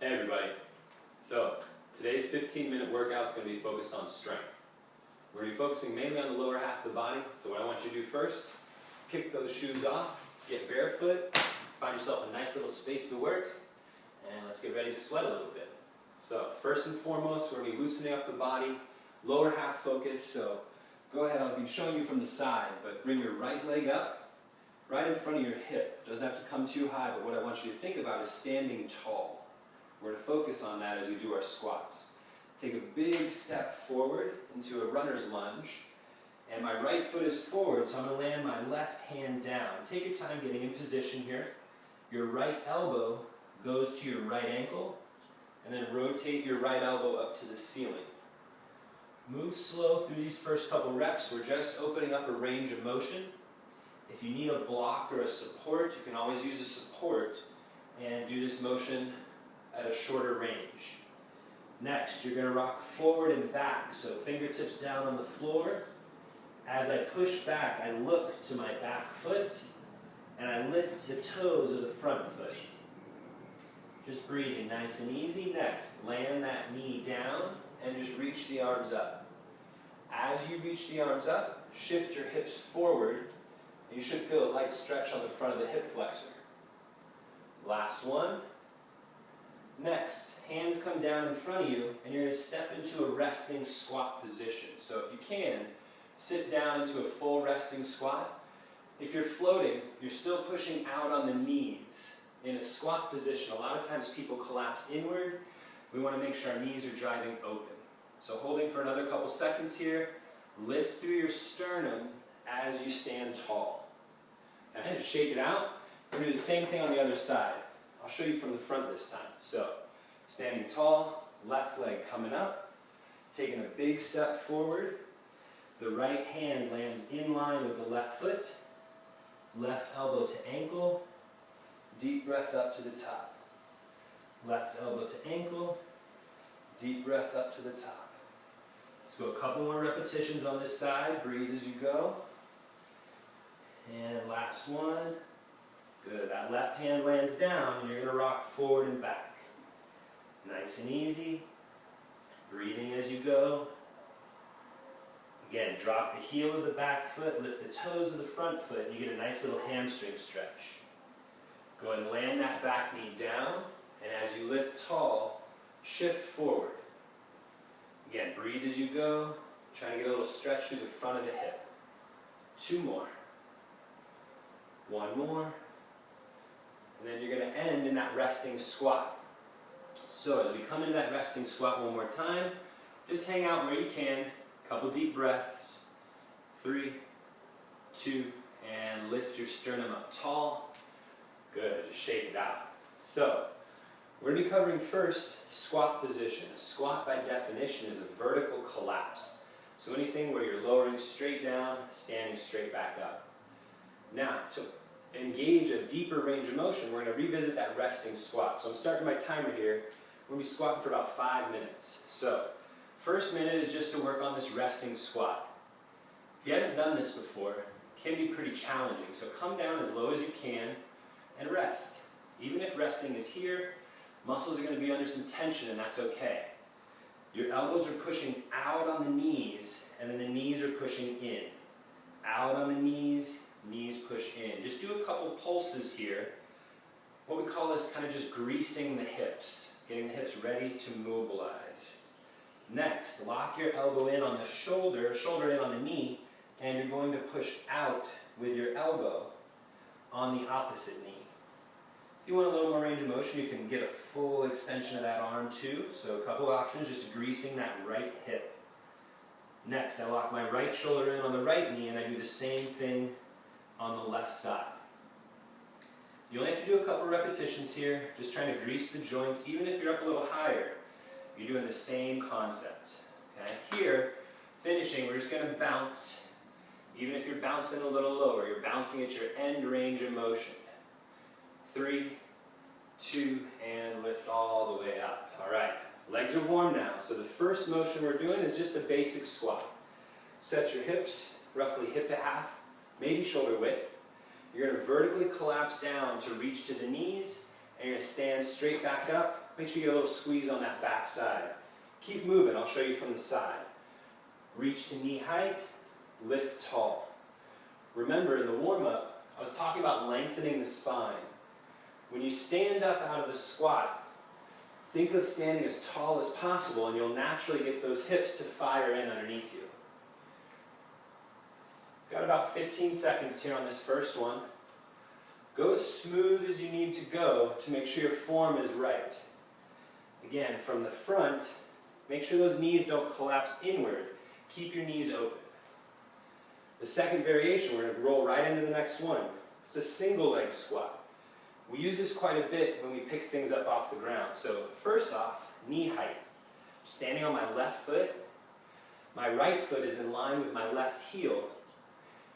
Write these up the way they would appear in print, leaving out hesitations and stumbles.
Hey everybody. So today's 15-minute workout is going to be focused on strength. We're going to be focusing mainly on the lower half of the body. So what I want you to do first, kick those shoes off, get barefoot, find yourself a nice little space to work, and let's get ready to sweat a little bit. So first and foremost, we're going to be loosening up the body, lower half focus. So go ahead, I'll be showing you from the side, but bring your right leg up, right in front of your hip. It doesn't have to come too high, but what I want you to think about is standing tall. We're going to focus on that as we do our squats. Take a big step forward into a runner's lunge, and my right foot is forward, so I'm going to land my left hand down. Take your time getting in position here. Your right elbow goes to your right ankle, and then rotate your right elbow up to the ceiling. Move slow through these first couple reps. We're just opening up a range of motion. If you need a block or a support, you can always use a support and do this motion at a shorter range. Next, you're going to rock forward and back, so fingertips down on the floor. As I push back, I look to my back foot, and I lift the toes of the front foot. Just breathing nice and easy. Next, land that knee down, and just reach the arms up. As you reach the arms up, shift your hips forward. You should feel a light stretch on the front of the hip flexor. Last one. Next, hands come down in front of you, and you're going to step into a resting squat position. So if you can, sit down into a full resting squat. If you're floating, you're still pushing out on the knees. In a squat position, a lot of times people collapse inward. We want to make sure our knees are driving open. So holding for another couple seconds here, lift through your sternum as you stand tall. And just shake it out. We're going to do the same thing on the other side. I'll show you from the front this time. So, standing tall, left leg coming up, taking a big step forward. The right hand lands in line with the left foot, left elbow to ankle, deep breath up to the top. Left elbow to ankle, deep breath up to the top. Let's go a couple more repetitions on this side. Breathe as you go. And last one. Good. That left hand lands down, and you're going to rock forward and back. Nice and easy. Breathing as you go. Again, drop the heel of the back foot, lift the toes of the front foot, and you get a nice little hamstring stretch. Go ahead and land that back knee down, and as you lift tall, shift forward. Again, breathe as you go, trying to get a little stretch through the front of the hip. 2 more. 1 more. And then you're going to end in that resting squat. So as we come into that resting squat one more time, just hang out where you can. A couple deep breaths. 3, 2, and lift your sternum up tall. Good. Just shake it out. So we're going to be covering first squat position. A squat by definition is a vertical collapse. So anything where you're lowering straight down, standing straight back up. Now, to engage a deeper range of motion, we're going to revisit that resting squat. So I'm starting my timer here. We're going to be squatting for about 5 minutes. So first minute is just to work on this resting squat. If you haven't done this before, it can be pretty challenging. So come down as low as you can and rest. Even if resting is here, muscles are going to be under some tension, and that's okay. Your elbows are pushing out on the knees, and then the knees are pushing in. Out on the knees, knees push in. Just do a couple pulses here. What we call this kind of just greasing the hips, getting the hips ready to mobilize. Next, lock your elbow in on the shoulder, shoulder in on the knee, and you're going to push out with your elbow on the opposite knee. If you want a little more range of motion, you can get a full extension of that arm too. So a couple options, just greasing that right hip. Next, I lock my right shoulder in on the right knee, and I do the same thing on the left side. You only have to do a couple repetitions here, just trying to grease the joints. Even if you're up a little higher, you're doing the same concept. Okay? Here, finishing, we're just going to bounce. Even if you're bouncing a little lower, you're bouncing at your end range of motion. 3, 2, and lift all the way up. All right, legs are warm now. So the first motion we're doing is just a basic squat. Set your hips roughly hip to half, maybe shoulder width. You're going to vertically collapse down to reach to the knees, And you're going to stand straight back up. Make sure you get a little squeeze on that back side. Keep moving. I'll show you from the side. Reach to knee height. Lift tall. Remember, in the warm-up, I was talking about lengthening the spine. When you stand up out of the squat, think of standing as tall as possible, and you'll naturally get those hips to fire in underneath you. Got about 15 seconds here on this first one. Go as smooth as you need to go to make sure your form is right. Again, from the front, make sure those knees don't collapse inward. Keep your knees open. The second variation, we're going to roll right into the next one. It's a single leg squat. We use this quite a bit when we pick things up off the ground. So first off, knee height. Standing on my left foot. My right foot is in line with my left heel.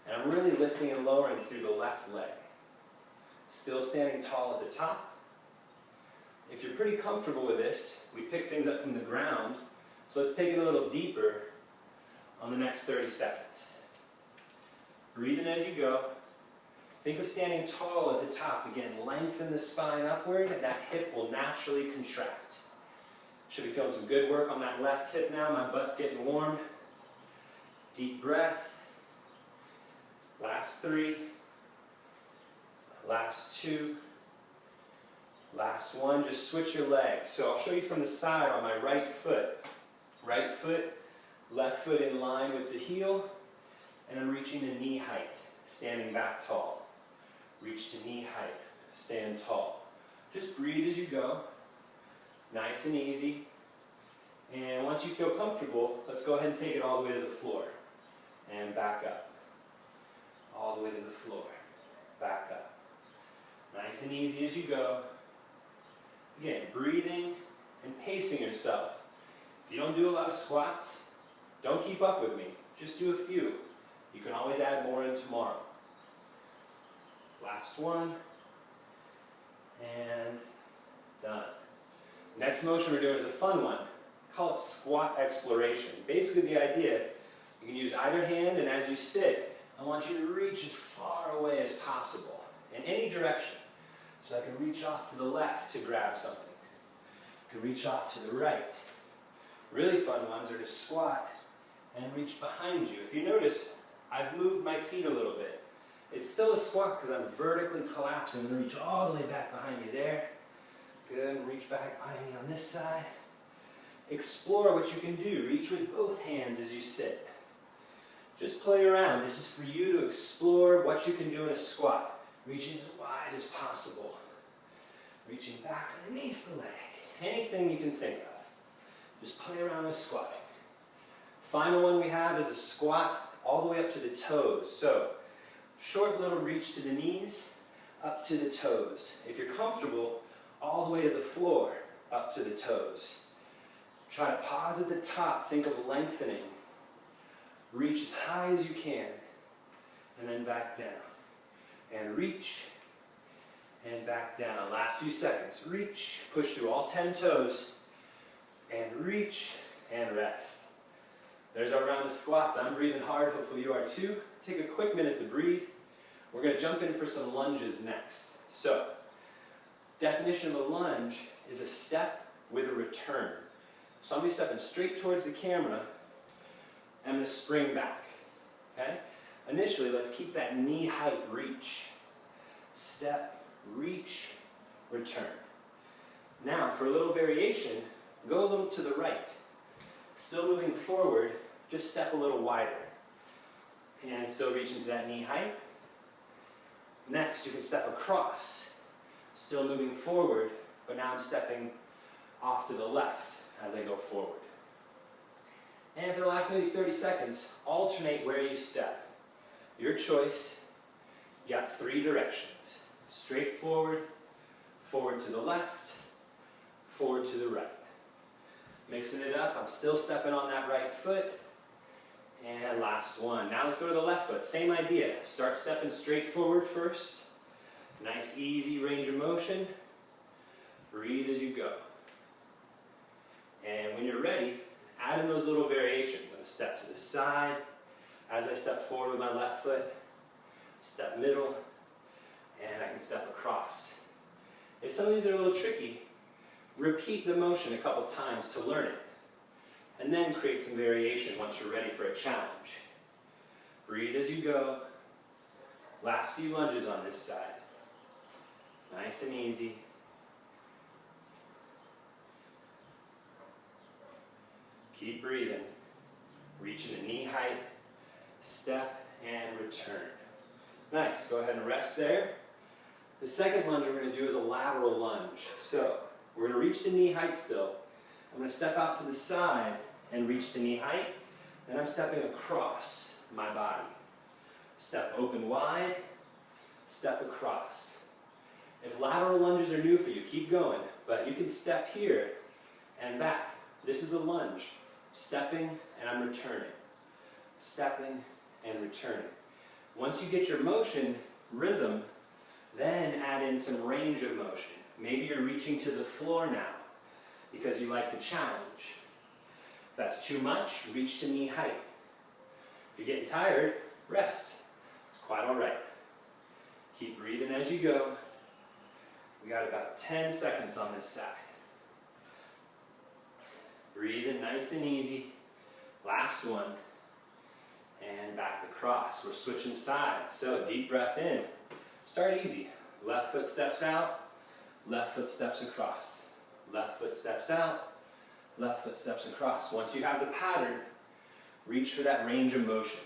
And I'm really lifting and lowering through the left leg. Still standing tall at the top. If you're pretty comfortable with this, we pick things up from the ground. So let's take it a little deeper on the next 30 seconds. Breathe in as you go. Think of standing tall at the top. Again, lengthen the spine upward, and that hip will naturally contract. Should be feeling some good work on that left hip now. My butt's getting warm. Deep breath. Last 3. Last 2. Last 1. Just switch your legs. So I'll show you from the side on my right foot. Right foot, left foot in line with the heel, and I'm reaching to knee height, standing back tall. Reach to knee height, stand tall. Just breathe as you go, nice and easy. And once you feel comfortable, let's go ahead and take it all the way to the floor. And back up. All the way to the floor. Back up. Nice and easy as you go. Again, breathing and pacing yourself. If you don't do a lot of squats, don't keep up with me. Just do a few. You can always add more in tomorrow. Last one. And done. Next motion we're doing is a fun one. Call it squat exploration. Basically the idea, you can use either hand, and as you sit, I want you to reach as far away as possible in any direction. So I can reach off to the left to grab something. I can reach off to the right. Really fun ones are to squat and reach behind you. If you notice, I've moved my feet a little bit. It's still a squat because I'm vertically collapsing. I'm going to reach all the way back behind me there. Good, and reach back behind me on this side. Explore what you can do. Reach with both hands as you sit. Just play around. This is for you to explore what you can do in a squat. Reaching as wide as possible. Reaching back underneath the leg. Anything you can think of. Just play around with squatting. Final one we have is a squat all the way up to the toes. So, short little reach to the knees, up to the toes. If you're comfortable, all the way to the floor, up to the toes. Try to pause at the top, think of lengthening. Reach as high as you can, and then back down. And reach, and back down. Last few seconds. Reach, push through all 10 toes, and reach, and rest. There's our round of squats. I'm breathing hard, hopefully you are too. Take a quick minute to breathe. We're going to jump in for some lunges next. So, definition of a lunge is a step with a return. So I'm going to be stepping straight towards the camera. I'm going to spring back. Okay? Initially, let's keep that knee height reach. Step, reach, return. Now, for a little variation, go a little to the right. Still moving forward, just step a little wider. And still reaching to that knee height. Next, you can step across. Still moving forward, but now I'm stepping off to the left as I go forward. And for the last maybe 30 seconds, alternate where you step. Your choice. You got 3 directions. Straight forward, forward to the left, forward to the right. Mixing it up, I'm still stepping on that right foot. And last one. Now let's go to the left foot. Same idea. Start stepping straight forward first. Nice easy range of motion. Breathe as you go. And when you're ready, add in those little variations. I'm going to step to the side. As I step forward with my left foot, step middle, and I can step across. If some of these are a little tricky, repeat the motion a couple times to learn it, and then create some variation once you're ready for a challenge. Breathe as you go. Last few lunges on this side. Nice and easy. Keep breathing. Reach into knee height, step, and return. Nice. Go ahead and rest there. The second lunge we're going to do is a lateral lunge. So, we're going to reach to knee height still. I'm going to step out to the side and reach to knee height. Then I'm stepping across my body. Step open wide, step across. If lateral lunges are new for you, keep going. But you can step here and back. This is a lunge. Stepping and I'm returning. Stepping and returning. Once you get your motion, rhythm, then add in some range of motion. Maybe you're reaching to the floor now because you like the challenge. If that's too much, reach to knee height. If you're getting tired, rest. It's quite all right. Keep breathing as you go. We got about 10 seconds on this side. Breathing nice and easy. Last one. And back across. We're switching sides. So deep breath in. Start easy. Left foot steps out. Left foot steps across. Left foot steps out. Left foot steps across. Once you have the pattern, reach for that range of motion.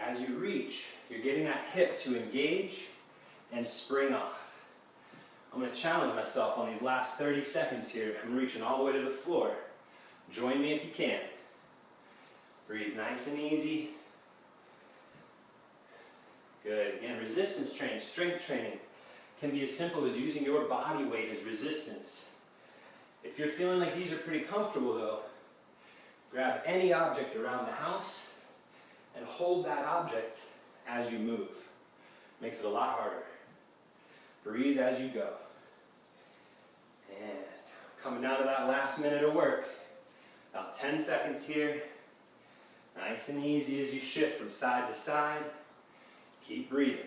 As you reach, you're getting that hip to engage and spring off. I'm going to challenge myself on these last 30 seconds here. I'm reaching all the way to the floor. Join me if you can. Breathe nice and easy. Good. Again, resistance training, strength training can be as simple as using your body weight as resistance. If you're feeling like these are pretty comfortable though, grab any object around the house and hold that object as you move. Makes it a lot harder. Breathe as you go. And coming down to that last minute of work. About 10 seconds here. Nice and easy as you shift from side to side. Keep breathing.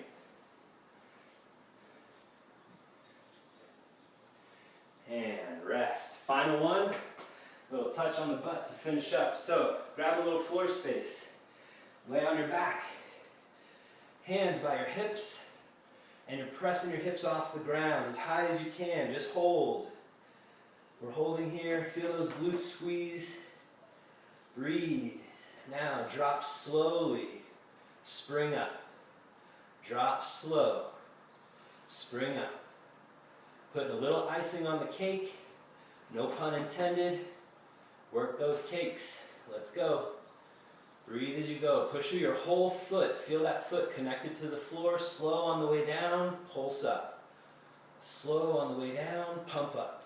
And rest. Final one. A little touch on the butt to finish up. So, grab a little floor space. Lay on your back. Hands by your hips. And you're pressing your hips off the ground as high as you can. Just hold. We're holding here. Feel those glutes squeeze. Breathe. Now drop slowly. Spring up. Drop slow. Spring up. Putting a little icing on the cake. No pun intended. Work those cakes. Let's go. Breathe as you go. Push through your whole foot. Feel that foot connected to the floor. Slow on the way down. Pulse up. Slow on the way down. Pump up.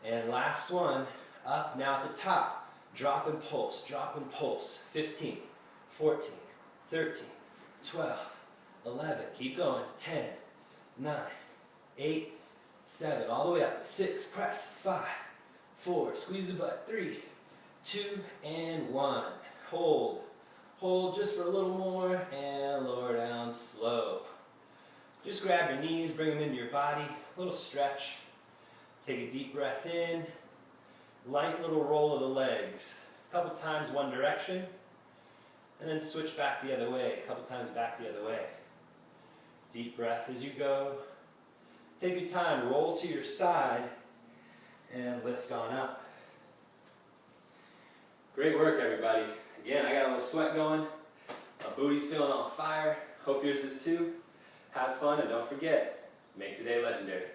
And last one. Up. Now at the top. Drop and pulse. Drop and pulse. 15, 14, 13, 12, 11. Keep going. 10, 9, 8, 7. All the way up. 6. Press. 5, 4. Squeeze the butt. 3, 2, and 1. Hold. Hold just for a little more and lower down slow. Just grab your knees, bring them into your body. A little stretch. Take a deep breath in. Light little roll of the legs. A couple times one direction. And then switch back the other way. A couple times back the other way. Deep breath as you go. Take your time. Roll to your side. And lift on up. Great work, everybody. Again, I got a little sweat going. My booty's feeling on fire. Hope yours is too. Have fun and don't forget, make today legendary.